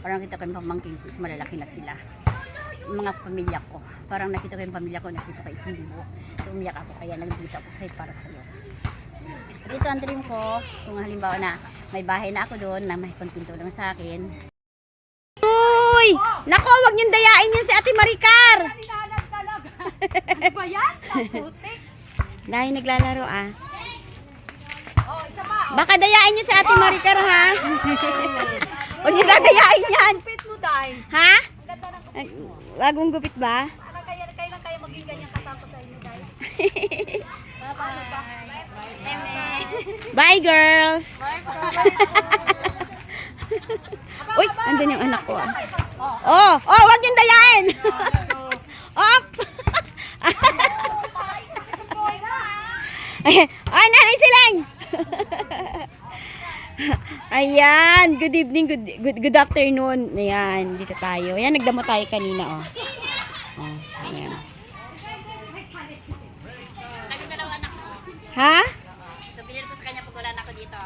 Parang nakita ko yung pamangkin ko, malalaki na sila. Mga pamilya ko. Parang nakita ko yung pamilya ko, nakita ko isang libo. So umiyak ako, kaya nagdito ako sa'yo para sa'yo. Dito ang dream ko, kung halimbawa na may bahay na ako doon, na may konting tulong sa akin. Uy! Nako, wag niyong dayain yan si Ate Maricar! Ano ba yan? Putik. Dahil naglalaro Baka dayain niyo si Ate Maricar ha? Huwag niyo dadayain yan! Pit mo, Day. Ha? Ang ganda ng kapit mo. Wagong gupit ba? Parang kailan kayo maging ganyan katapos sa inyo, Day? Bye-bye. Bye girls! Uy, andun yung anak ko Oh, wag niyong dayain! Op! Ay, Nanay Siling! Ayan, good evening, good afternoon. Ayan, dito tayo. Ayan, nagdamo tayo kanina, ayan. Ha? Souvenir ko sa kanya pag wala na ako dito.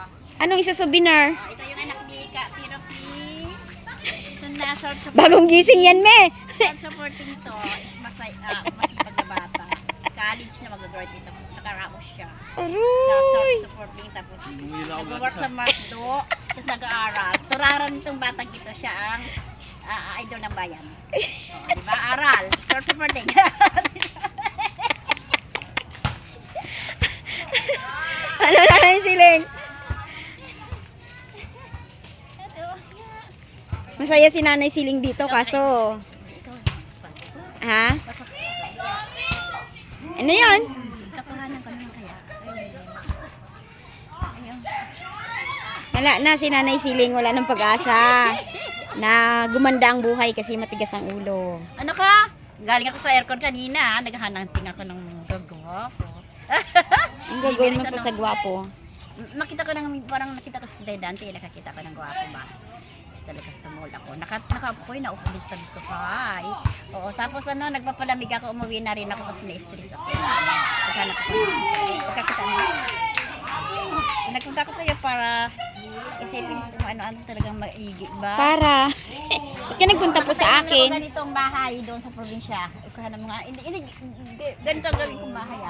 Anong isa souvenir? Ito yung anak ni Tirafi. Ito na, short Bagong gising yan, me! supporting to is masipag na bata. College na mag-graduate ito. Nakaramos siya. Aroy! Supporting tapos nag-work sa Markdo. Tapos nag-aaral. Turaran itong batang ito siya ang idol ng bayan. Diba? Aral. Start supporting. Ano Nanay Siling? Masaya si Nanay Siling dito kaso. Ha? Ano yun? Kapangalan ko naman kaya. Wala na si Nanay Siling, wala ng pag-asa. Na gumanda ang buhay kasi matigas ang ulo. Ano ka? Galing ako sa aircon kanina. Naghahanting ako ng gagwapo. Ang gagawin mo pa sa gwapo. Nakita ko ng, parang nakita ko sa Dante, nakakita ko ng gwapo ba? Talaga sa mall ako. Nakaupoy na upo lista dito pa. Oo, tapos nagpapalamig ako, umuwi na rin ako kasi na-stress ako. Paghanap ako. Pagkakita mo. So, nagpunta ako sa'yo para isipin kung ano-ano talagang maigi ba? Para. Ba't ka nagpunta po sa akin? Ganitong bahay doon sa probinsya. Ikuha ng mga, ganito ang gawin kong bahay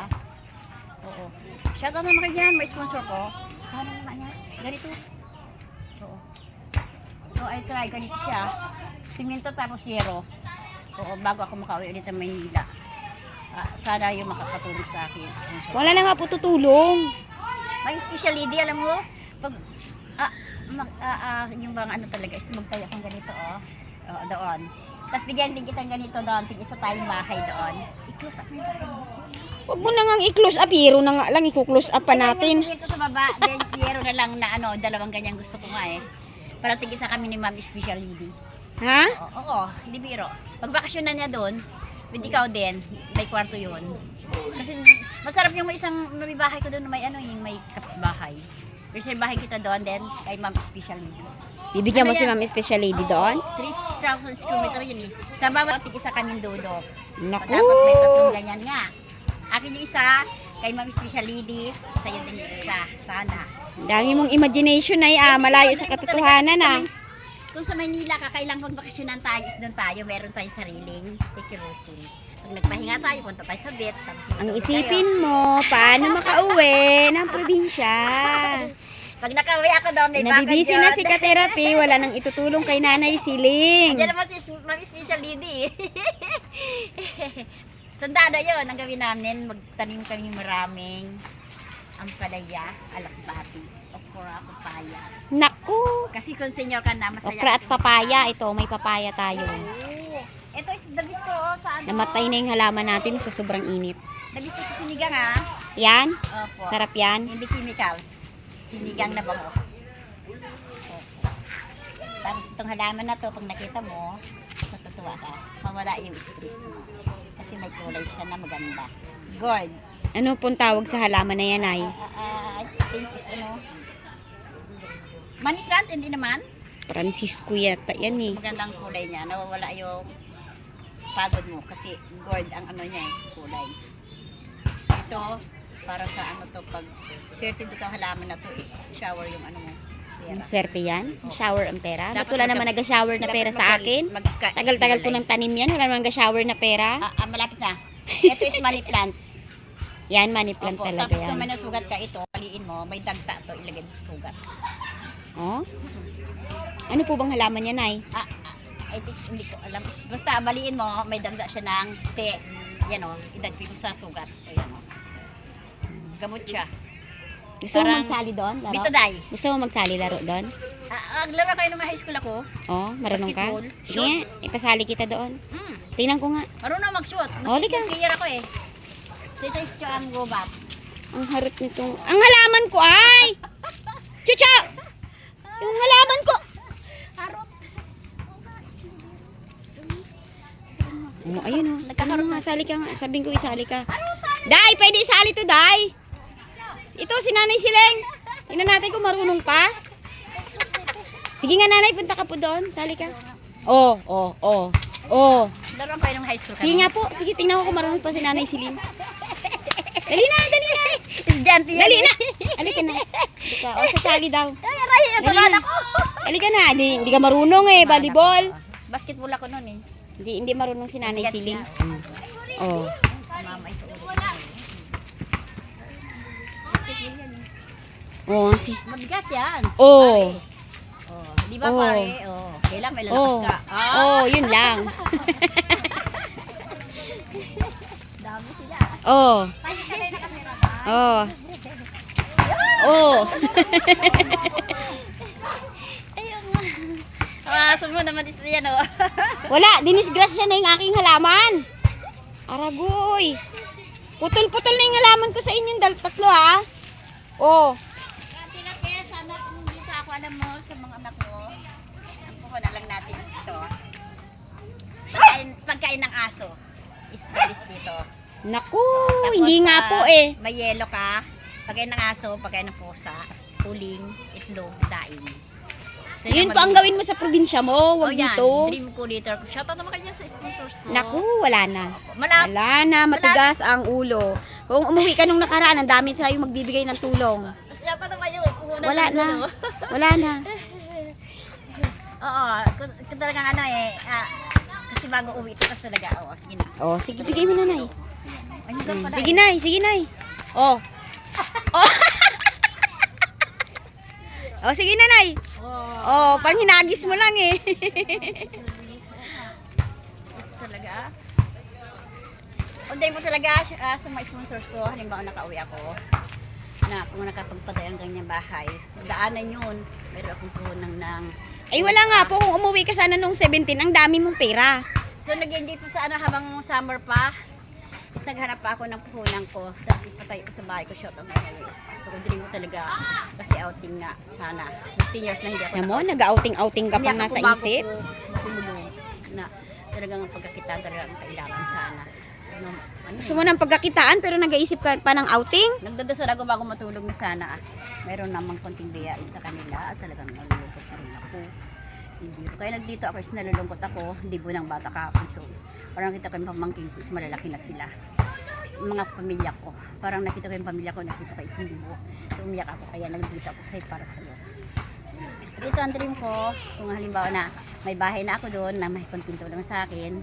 Oo. Shoutout naman kayo dyan, may sponsor ko. Ano naman niya? Ganito. Oo. So I try, ganito siya. Siminto tapos yero. Oo, bago ako makauwi ulit ng Maynila. Sana yung makakatulong sa akin. Wala na nga po tutulong. May special lady, alam mo? Pag, yung bang ano talaga, is magtayo akong ganito, doon. Tapos bigyan din kitang ganito doon, tig-isa tayong bahay doon. I-close up mo yung bahay mo. Huwag mo na nga i-close up, hero na nga lang, i-close up pa natin. Ito sa baba, yero na lang na dalawang ganyan gusto ko nga Para tig-isa kami ni Ma'am Special Lady. Ha? Oo, hindi biro. Pag bakasyon na niya doon, with ikaw din, may kwarto yun. Kasi masarap yung may bahay ko doon, yung may kapitbahay. Reserve bahay kita doon, then kay Ma'am Special Lady. Bibigyan mo si Ma'am Special Lady doon? 3,000 square meter yun Sa bawat tig-isa kaming dodo. Naku! Dapat may tatlong ganyan nga. Akin yung isa, kay Ma'am Special Lady, sa'yo din yung isa. Sana. Dami mong imagination ay malayo sa katotohanan Kung sa Maynila ka, kailang magbakasyonan tayo, is doon tayo, meron tayong sariling tikirusin. Pag nagpahinga tayo, punta tayo sa beach, tapos Ang isipin mo, paano makauwi ng probinsya? pag nakauwi ako doon, may baka Nabibisi na si ka-therapy, wala nang itutulong kay Nanay Siling. Diyan naman si Ma'am Special Lady. Sandado yun, ang gawin namin, magtanim kami maraming ampalaya, alakbati, okra, papaya. Naku! Kasi kung senior ka na, masaya. Okra at papaya, ito, may papaya tayo. Oo. Ito is the best sa Namatay na yung halaman natin sa sobrang init. The best sa sinigang Yan? Opo. Sarap yan? Hindi chemicals. Sinigang na bangus. Opo. Tapos itong halaman na to, pag nakita mo, matutuwa ka. Mawala yung stress mo. Kasi may kulay siya na maganda. Gold. Ano pong tawag sa halaman na yan ay? I think is money plant, hindi naman. Francisco yata yan eh. Magandang kulay niya. Nawawala yung pagod mo kasi gold ang niya kulay. Ito, para sa to, pag swerte dito halaman na to shower yung mo. pera. Swerte yan. Shower ang pera. Ba't Dapat wala naman nag-shower na pera sa akin? Tagal-tagal ko ng tanim yan. Wala naman nag-shower na pera. Malapit na. Ito is money plant. Yan, money plant Opo, talaga tapos kung yan. may nasugat ka ito, paliin mo, may dagta to, ilagay mo sa sugat. Oh? Ano po bang halaman yan, Nay? I think, hindi ko alam. Basta baliin mo, may dagda siya ng te. Yan o, idagpin mo sa sugat. Ayan o. Gamot siya. Gusto mo Parang magsali doon? Laro? Bitaday. Gusto mo magsali laro doon? Naglaro kayo ng high school ako. Oh, marunong ka? Basketball. Sige nga, ipasali kita doon. Hmm. Tingnan ko nga. Marunong mag-shoot. Oh, di ka. Clear ako eh. Dito is ang gubat. Ang harot nitong... Ang halaman ko ay! Chucha! Yung halaman ko! Harot. Oh, ayun oh. Ano nga, sali ka nga. Sabihin ko isali ka. Day, pwede isali to, Day. Ito, si Nanay Sileng. Tingnan natin kung marunong pa. Sige nga, Nanay, punta ka po doon. Sali ka. Oh. Laro kayo ng high school Sige nga po. Sige, tingnan ko kung marunong pa si Nanay Sileng. Dali na. Estudyante yan. Dali na. Halika na. Halika. O, sasali daw. Ay, aray, ang Dali pangalan na. ko. Halika na. Hindi ka marunong eh. Volleyball. Basketball ako noon eh. Hindi marunong si Nanay Sileng. Oh. Mama ito. Oh, si. Mabigat yan. Oh. Oh, di ba Oh. pare? Oh, kailangan may lalakas Oh. ka. Oh, yun lang. Dami sila. Oh. Oh. Oh. Ayun nga. Sunod mo naman is yan oh. Wala, dinisgrasya na yung aking halaman. Aragoy. Putol-putol na yung halaman ko sa inyong tatlo ha. Oh. Kaya sana kung dito ako alam mo sa mga anak mo, ang puko na lang natin is ito. Pagkain ng aso is the best dito. Naku, Tapos, hindi nga po eh. May yelo ka, pagkain ng aso, pagkain ng pusa, tuling, itlog, daing. So, Yun pa ang gawin mo sa probinsya mo, wag yan, dito. Dream ko dito. Shoutout naman kayo sa sponsors ko. Naku, wala na. Malap. Wala na, matigas ang ulo. Kung umuwi ka nung nakaraan, ang dami sa'yo magbibigay ng tulong. Shoutout naman kayo. Wala na. Wala na. Oo, kung talagang ano eh, kasi bago uwi ito kasi talaga, sige na. Oh, sige, bigay mo na, Nay. Ayun doon pala. Sige, Nay. Sige, Nay. Oh. Oh. Oh, sige na, Nay. Oh, pang hinagis mo lang eh. Yes, talaga. Order mo talaga sa mga sponsors ko. Halimbawa nakauwi ako na kung nakapagpaday ang ganyang bahay, daanan yun. Meron akong puhunan ng... Ay, wala nga po. Kung umuwi ka sana nung 17, ang dami mong pera. So nag-enjoy po sa habang summer pa. Tapos naghanap pa ako ng puhunan ko. Tapos ipatay ko sa bahay ko. Shoutout na kayo. Gusto ko dream mo talaga. Kasi outing nga sana. 15 years na hindi ako Alam mo, nag-outing-outing ka pang nasa isip. Na talagang pagkakitaan talaga ang kailangan sana. Gusto mo ng pagkakitaan pero nag-iisip ka pa ng outing? Nagdadasal ako bago matulog na sana. Meron namang konting biyain sa kanila at talagang nalulungkot na rin ako. Hindi. Kaya nagdito ako kasi nalulungkot ako. Hindi po ng bata kahapon. So, parang nakita ko yung pamangkin ko is malalaki na sila. Mga pamilya ko. Parang nakita ko yung pamilya ko, nakita ko isang libo. So, umiyak ako. Kaya nagdito ako sa'yo para sa'yo. At ito ang dream ko. Kung halimbawa na may bahay na ako doon na may konting tulong sa akin.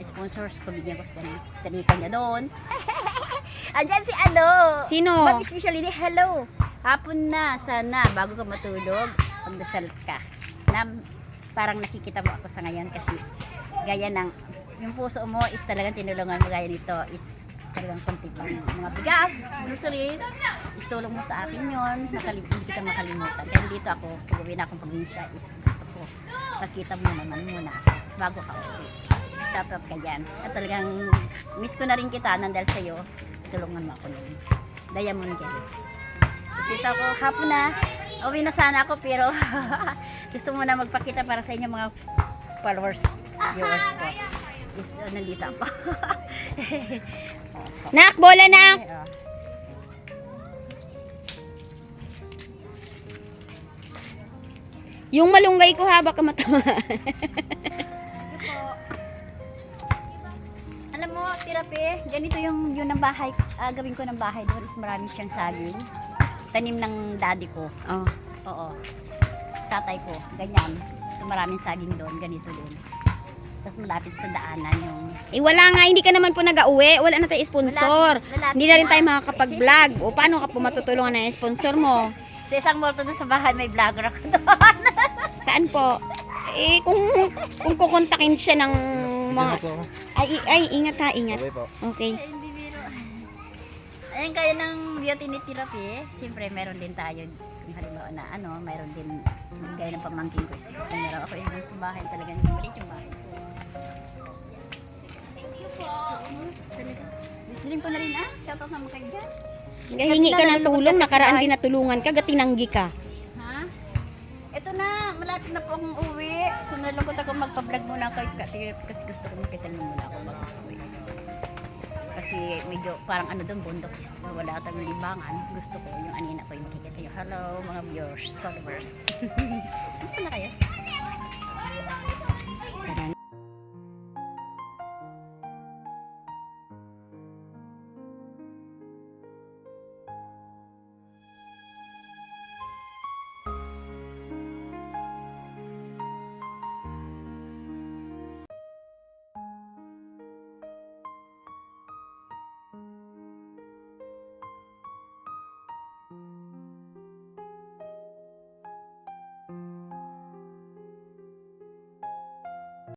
Sponsors ko, bigyan ko sa kanya doon. Andyan si ano? Sino? But especially, hello. Hapon na, sana, bago ka matulog, magdasal ka. Na parang nakikita mo ako sa ngayon kasi gaya ng, yung puso mo is talagang tinulungan mo gaya nito is talagang konti pang mga bigas, groceries, is tulong mo sa akin yun, hindi kita makalimutan. Kaya dito ako, pag uwi na akong probinsya, is gusto ko, makita mo naman muna bago ka uwi. Shoutout ka dyan. At talagang miss ko na rin kita nandal sa'yo. Tulungan mo ako nun. Diamond Gay. Tapos dito ako, hapon na. Uwi na sana ako pero gusto mo na magpakita para sa inyo mga followers, viewers ko. Is, nandito ako. Nak, bola nak! Yung malunggay ko ha, baka matama. Alam mo, tirapi, ganito yung ng bahay, gawin ko ng bahay doon is marami siyang saging. Tanim ng daddy ko. Oh. Oo. tatay ko, ganyan. So maraming saging doon, ganito din. Tapos malapit sa daanan yung... Eh wala nga, hindi ka naman po nag-auwi. Wala na tayo sponsor. Malapit Hindi na rin na. tayo makakapag-vlog. O paano ka po matutulungan na yung sponsor mo? Sa isang mall doon sa bahay, may vlogger ako doon. Saan po? Eh kung kukontakin siya ng mga... Ay, ingat ha, ingat. Okay. Hindi biro. Ayun kaya ng beauty therapy, siyempre meron din tayo. Kung halimbawa na ano, mayroon din gaya ng pamangkin ko. Gusto nila ako doon sa bahay talaga. Hindi maliit yung bahay ko. Gusto rin ko na rin shoutout naman kayo dyan. Hingi ka ng tulong, nakaraan din natulungan ka, gatinanggi ka. Ha? Ito na, malapit na po akong uwi. So nalungkot ako magpa-vlog muna kayo kasi gusto ko makita niyo muna ako mag-uwi. Kasi medyo parang ano doon, bundok is wala tayong libangan. Gusto ko yung anina ko yung makikita nyo. Hello mga viewers, followers. Gusto na kayo?